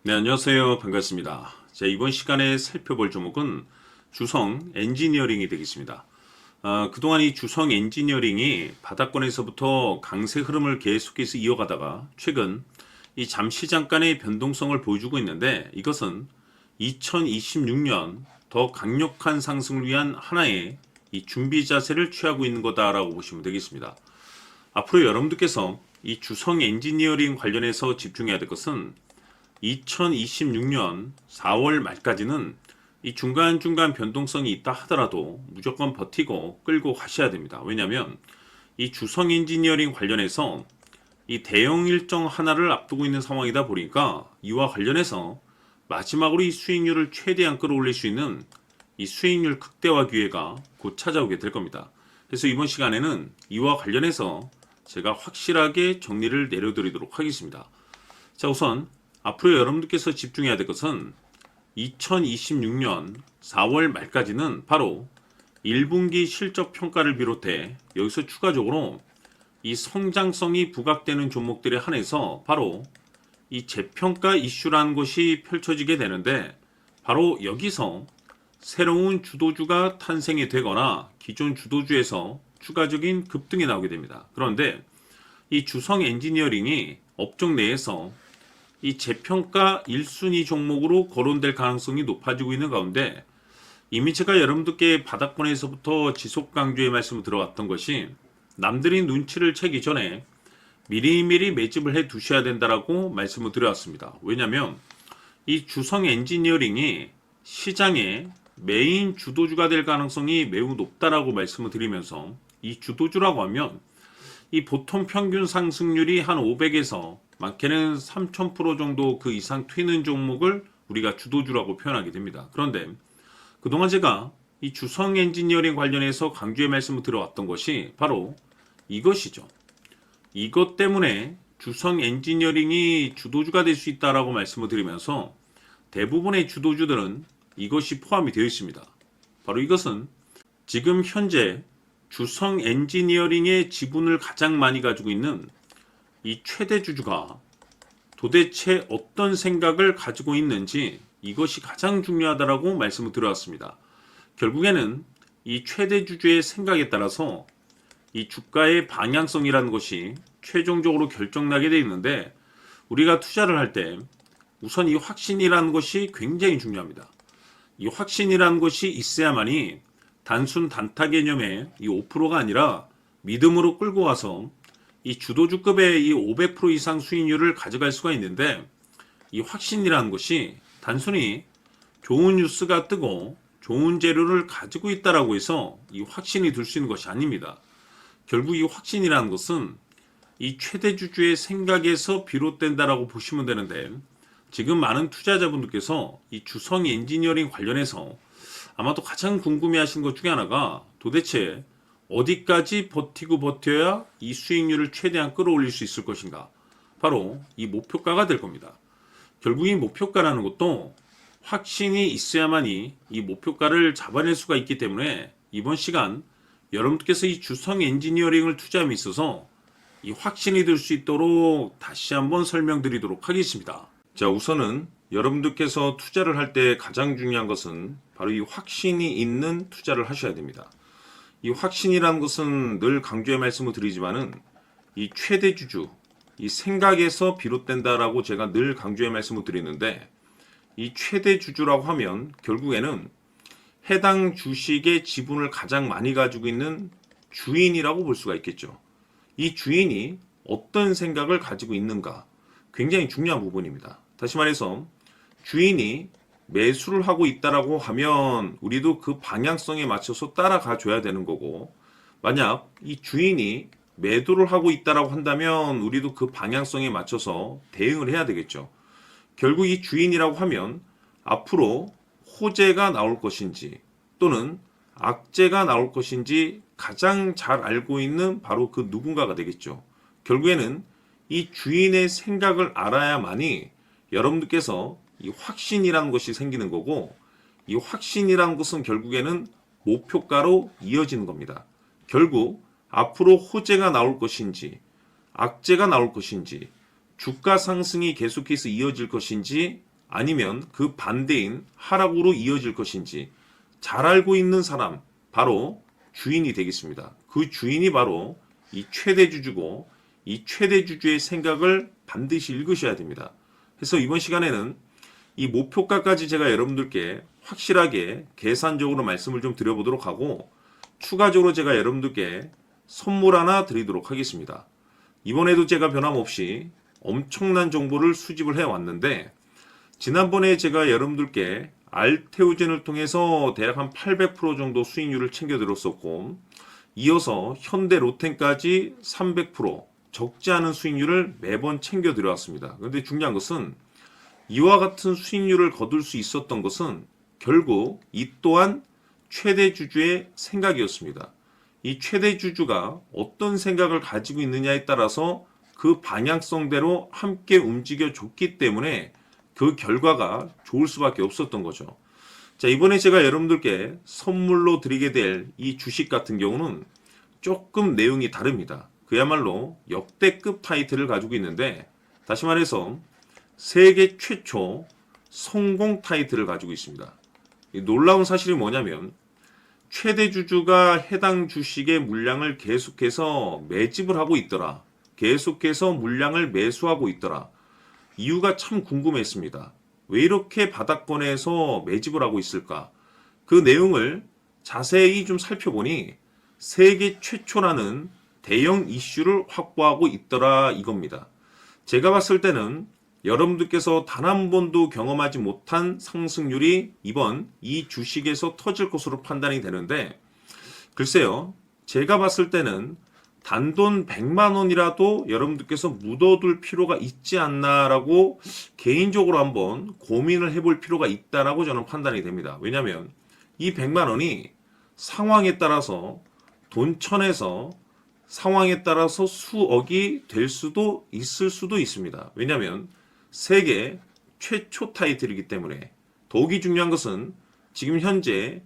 네, 안녕하세요. 반갑습니다. 자, 이번 시간에 살펴볼 종목은 주성 엔지니어링이 되겠습니다. 그동안 이 주성 엔지니어링이 바닥권에서부터 강세 흐름을 계속해서 이어가다가 최근 이 잠시 잠깐의 변동성을 보여주고 있는데, 이것은 2026년 더 강력한 상승을 위한 하나의 이 준비 자세를 취하고 있는 거다라고 보시면 되겠습니다. 앞으로 여러분들께서 이 주성 엔지니어링 관련해서 집중해야 될 것은 2026년 4월 말까지는 이 중간중간 변동성이 있다 하더라도 무조건 버티고 끌고 가셔야 됩니다. 왜냐하면 이 주성 엔지니어링 관련해서 이 대형 일정 하나를 앞두고 있는 상황이다 보니까 이와 관련해서 마지막으로 이 수익률을 최대한 끌어올릴 수 있는 이 수익률 극대화 기회가 곧 찾아오게 될 겁니다. 그래서 이번 시간에는 이와 관련해서 제가 확실하게 정리를 내려드리도록 하겠습니다. 자, 우선 앞으로 여러분들께서 집중해야 될 것은 2026년 4월 말까지는 바로 1분기 실적 평가를 비롯해 여기서 추가적으로 이 성장성이 부각되는 종목들에 한해서 바로 이 재평가 이슈라는 것이 펼쳐지게 되는데, 바로 여기서 새로운 주도주가 탄생이 되거나 기존 주도주에서 추가적인 급등이 나오게 됩니다. 그런데 이 주성 엔지니어링이 업종 내에서 이 재평가 1순위 종목으로 거론될 가능성이 높아지고 있는 가운데, 이미 제가 여러분들께 바닥권에서부터 지속 강조의 말씀을 들어왔던 것이 남들이 눈치를 채기 전에 미리미리 매집을 해 두셔야 된다라고 말씀을 드려왔습니다. 왜냐하면 이 주성 엔지니어링이 시장의 메인 주도주가 될 가능성이 매우 높다라고 말씀을 드리면서, 이 주도주라고 하면 이 보통 평균 상승률이 한 500에서 많게는 3000% 정도 그 이상 튀는 종목을 우리가 주도주라고 표현하게 됩니다. 그런데 그동안 제가 이 주성 엔지니어링 관련해서 강조의 말씀을 들어왔던 것이 바로 이것이죠. 이것 때문에 주성 엔지니어링이 주도주가 될 수 있다라고 말씀을 드리면서 대부분의 주도주들은 이것이 포함이 되어 있습니다. 바로 이것은 지금 현재 주성 엔지니어링의 지분을 가장 많이 가지고 있는 이 최대 주주가 도대체 어떤 생각을 가지고 있는지, 이것이 가장 중요하다라고 말씀을 드려왔습니다. 결국에는 이 최대 주주의 생각에 따라서 이 주가의 방향성이라는 것이 최종적으로 결정나게 되어 있는데, 우리가 투자를 할 때 우선 이 확신이라는 것이 굉장히 중요합니다. 이 확신이라는 것이 있어야만이 단순 단타 개념의 이 5%가 아니라 믿음으로 끌고 와서 이 주도주급의 이 500% 이상 수익률을 가져갈 수가 있는데, 이 확신이라는 것이 단순히 좋은 뉴스가 뜨고 좋은 재료를 가지고 있다라고 해서 이 확신이 들 수 있는 것이 아닙니다. 결국 이 확신이라는 것은 이 최대 주주의 생각에서 비롯된다라고 보시면 되는데, 지금 많은 투자자분들께서 이 주성 엔지니어링 관련해서 아마도 가장 궁금해하시는 것 중에 하나가 도대체 어디까지 버티고 버텨야 이 수익률을 최대한 끌어올릴 수 있을 것인가, 바로 이 목표가가 될 겁니다. 결국 이 목표가라는 것도 확신이 있어야만이 이 목표가를 잡아낼 수가 있기 때문에 이번 시간 여러분께서 이 주성 엔지니어링을 투자함에 있어서 이 확신이 들 수 있도록 다시 한번 설명드리도록 하겠습니다. 자, 우선은 여러분들께서 투자를 할 때 가장 중요한 것은 바로 이 확신이 있는 투자를 하셔야 됩니다. 이 확신이라는 것은 늘 강조의 말씀을 드리지만은 이 최대 주주, 이 생각에서 비롯된다라고 제가 늘 강조의 말씀을 드리는데, 이 최대 주주라고 하면 결국에는 해당 주식의 지분을 가장 많이 가지고 있는 주인이라고 볼 수가 있겠죠. 이 주인이 어떤 생각을 가지고 있는가, 굉장히 중요한 부분입니다. 다시 말해서 주인이 매수를 하고 있다라고 하면 우리도 그 방향성에 맞춰서 따라가 줘야 되는 거고, 만약 이 주인이 매도를 하고 있다라고 한다면 우리도 그 방향성에 맞춰서 대응을 해야 되겠죠. 결국 이 주인이라고 하면 앞으로 호재가 나올 것인지 또는 악재가 나올 것인지 가장 잘 알고 있는 바로 그 누군가가 되겠죠. 결국에는 이 주인의 생각을 알아야만이 여러분들께서 이 확신이라는 것이 생기는 거고, 이 확신이라는 것은 결국에는 목표가로 이어지는 겁니다. 결국 앞으로 호재가 나올 것인지 악재가 나올 것인지 주가 상승이 계속해서 이어질 것인지 아니면 그 반대인 하락으로 이어질 것인지 잘 알고 있는 사람, 바로 주인이 되겠습니다. 그 주인이 바로 이 최대주주고, 이 최대주주의 생각을 반드시 읽으셔야 됩니다. 그래서 이번 시간에는 이 목표가까지 제가 여러분들께 확실하게 계산적으로 말씀을 좀 드려보도록 하고, 추가적으로 제가 여러분들께 선물 하나 드리도록 하겠습니다. 이번에도 제가 변함없이 엄청난 정보를 수집을 해왔는데, 지난번에 제가 여러분들께 알테오젠을 통해서 대략 한 800% 정도 수익률을 챙겨드렸었고, 이어서 현대 로템까지 300% 적지 않은 수익률을 매번 챙겨드려왔습니다. 그런데 중요한 것은 이와 같은 수익률을 거둘 수 있었던 것은 결국 이 또한 최대주주의 생각이었습니다. 이 최대주주가 어떤 생각을 가지고 있느냐에 따라서 그 방향성대로 함께 움직여 줬기 때문에 그 결과가 좋을 수밖에 없었던 거죠. 자, 이번에 제가 여러분들께 선물로 드리게 될 이 주식 같은 경우는 조금 내용이 다릅니다. 그야말로 역대급 타이틀을 가지고 있는데, 다시 말해서 세계 최초 성공 타이틀을 가지고 있습니다. 이 놀라운 사실이 뭐냐면, 최대주주가 해당 주식의 물량을 계속해서 매집을 하고 있더라. 계속해서 물량을 매수하고 있더라. 이유가 참 궁금했습니다. 왜 이렇게 바닥권에서 매집을 하고 있을까? 그 내용을 자세히 좀 살펴보니 세계 최초라는 대형 이슈를 확보하고 있더라 이겁니다. 제가 봤을 때는 여러분들께서 단 한 번도 경험하지 못한 상승률이 이번 이 주식에서 터질 것으로 판단이 되는데, 글쎄요, 제가 봤을 때는 단돈 100만 원이라도 여러분들께서 묻어둘 필요가 있지 않나라고 개인적으로 한번 고민을 해볼 필요가 있다라고 저는 판단이 됩니다. 왜냐하면 이 100만 원이 상황에 따라서 돈천에서 상황에 따라서 수억이 될 수도 있을 수도 있습니다. 왜냐하면 세계 최초 타이틀이기 때문에. 더욱이 중요한 것은 지금 현재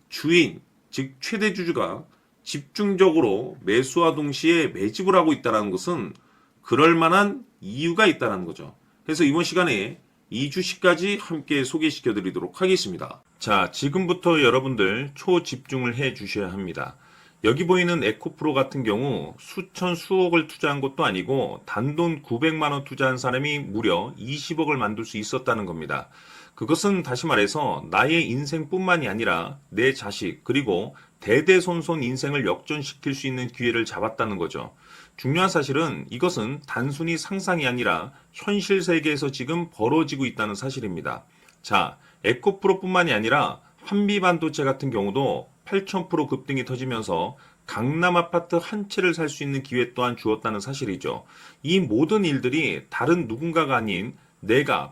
주인, 즉 최대주주가 집중적으로 매수와 동시에 매집을 하고 있다는 것은 그럴 만한 이유가 있다는 거죠. 그래서 이번 시간에 이 주식까지 함께 소개시켜 드리도록 하겠습니다. 자, 지금부터 여러분들 초집중을 해 주셔야 합니다. 여기 보이는 에코프로 같은 경우 수천 수억을 투자한 것도 아니고 단돈 900만 원 투자한 사람이 무려 20억을 만들 수 있었다는 겁니다. 그것은 다시 말해서 나의 인생뿐만이 아니라 내 자식 그리고 대대손손 인생을 역전시킬 수 있는 기회를 잡았다는 거죠. 중요한 사실은 이것은 단순히 상상이 아니라 현실 세계에서 지금 벌어지고 있다는 사실입니다. 자, 에코프로뿐만이 아니라 한미반도체 같은 경우도 8,000% 급등이 터지면서 강남 아파트 한 채를 살 수 있는 기회 또한 주었다는 사실이죠. 이 모든 일들이 다른 누군가가 아닌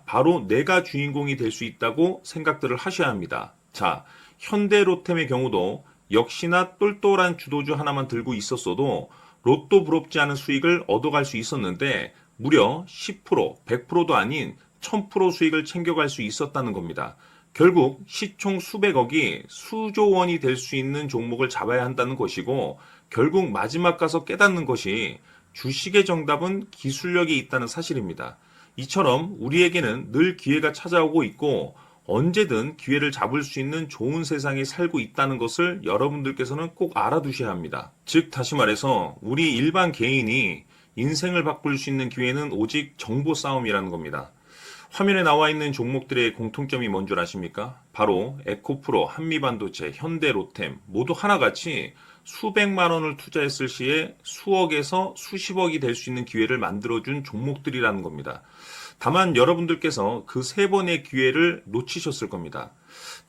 바로 내가 주인공이 될 수 있다고 생각들을 하셔야 합니다. 자, 현대로템의 경우도 역시나 똘똘한 주도주 하나만 들고 있었어도 로또 부럽지 않은 수익을 얻어갈 수 있었는데 무려 10%, 100%도 아닌 1000% 수익을 챙겨갈 수 있었다는 겁니다. 결국 시총 수백억이 수조 원이 될 수 있는 종목을 잡아야 한다는 것이고, 결국 마지막 가서 깨닫는 것이 주식의 정답은 기술력이 있다는 사실입니다. 이처럼 우리에게는 늘 기회가 찾아오고 있고 언제든 기회를 잡을 수 있는 좋은 세상에 살고 있다는 것을 여러분들께서는 꼭 알아두셔야 합니다. 즉 다시 말해서 우리 일반 개인이 인생을 바꿀 수 있는 기회는 오직 정보 싸움이라는 겁니다. 화면에 나와 있는 종목들의 공통점이 뭔 줄 아십니까? 바로 에코프로, 한미반도체, 현대로템 모두 하나같이 수백만 원을 투자했을 시에 수억에서 수십억이 될 수 있는 기회를 만들어준 종목들이라는 겁니다. 다만 여러분들께서 그 세 번의 기회를 놓치셨을 겁니다.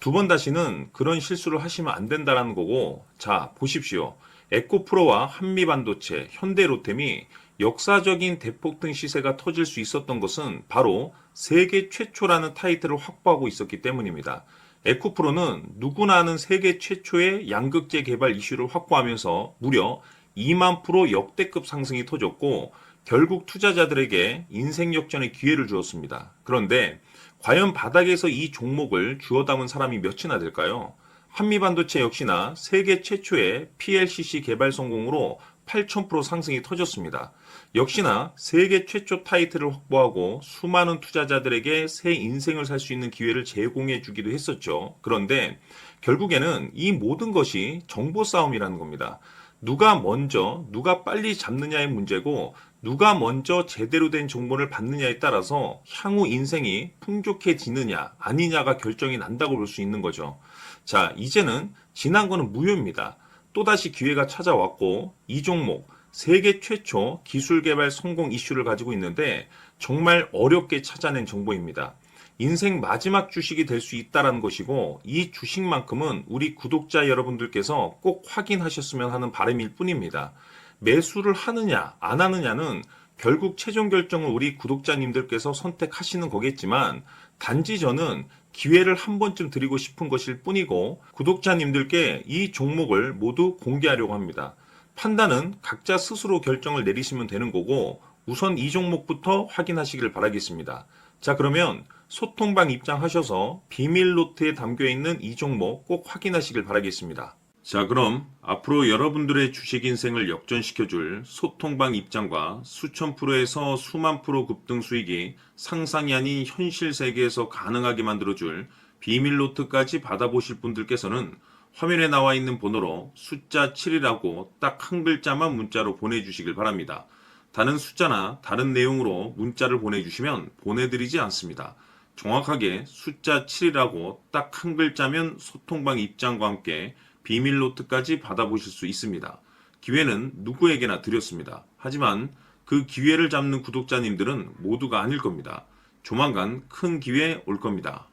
두 번 다시는 그런 실수를 하시면 안 된다는 거고, 자 보십시오. 에코프로와 한미반도체, 현대로템이 역사적인 대폭등 시세가 터질 수 있었던 것은 바로 세계 최초라는 타이틀을 확보하고 있었기 때문입니다. 에코프로는 누구나 아는 세계 최초의 양극재 개발 이슈를 확보하면서 무려 2만 프로 역대급 상승이 터졌고 결국 투자자들에게 인생 역전의 기회를 주었습니다. 그런데 과연 바닥에서 이 종목을 주워 담은 사람이 몇이나 될까요? 한미반도체 역시나 세계 최초의 PLCC 개발 성공으로 8,000% 상승이 터졌습니다. 역시나 세계 최초 타이틀을 확보하고 수많은 투자자들에게 새 인생을 살 수 있는 기회를 제공해 주기도 했었죠. 그런데 결국에는 이 모든 것이 정보 싸움이라는 겁니다. 누가 먼저, 누가 빨리 잡느냐의 문제고, 누가 먼저 제대로 된 정보를 받느냐에 따라서 향후 인생이 풍족해지느냐, 아니냐가 결정이 난다고 볼 수 있는 거죠. 자, 이제는 지난 거는 무효입니다. 또다시 기회가 찾아왔고, 이 종목, 세계 최초 기술 개발 성공 이슈를 가지고 있는데, 정말 어렵게 찾아낸 정보입니다. 인생 마지막 주식이 될 수 있다는 것이고, 이 주식만큼은 우리 구독자 여러분들께서 꼭 확인하셨으면 하는 바람일 뿐입니다. 매수를 하느냐 안 하느냐는 결국 최종 결정을 우리 구독자님들께서 선택하시는 거겠지만, 단지 저는 기회를 한 번쯤 드리고 싶은 것일 뿐이고, 구독자님들께 이 종목을 모두 공개하려고 합니다. 판단은 각자 스스로 결정을 내리시면 되는 거고, 우선 이 종목부터 확인하시길 바라겠습니다. 자, 그러면 소통방 입장하셔서 비밀 노트에 담겨 있는 이 종목 꼭 확인하시길 바라겠습니다. 자, 그럼 앞으로 여러분들의 주식 인생을 역전시켜줄 소통방 입장과 수천 프로에서 수만 프로 급등 수익이 상상이 아닌 현실 세계에서 가능하게 만들어줄 비밀 노트까지 받아보실 분들께서는 화면에 나와 있는 번호로 숫자 7이라고 딱 한 글자만 문자로 보내주시길 바랍니다. 다른 숫자나 다른 내용으로 문자를 보내주시면 보내드리지 않습니다. 정확하게 숫자 7이라고 딱 한 글자면 소통방 입장과 함께 비밀 노트까지 받아보실 수 있습니다. 기회는 누구에게나 드렸습니다. 하지만 그 기회를 잡는 구독자님들은 모두가 아닐 겁니다. 조만간 큰 기회 올 겁니다.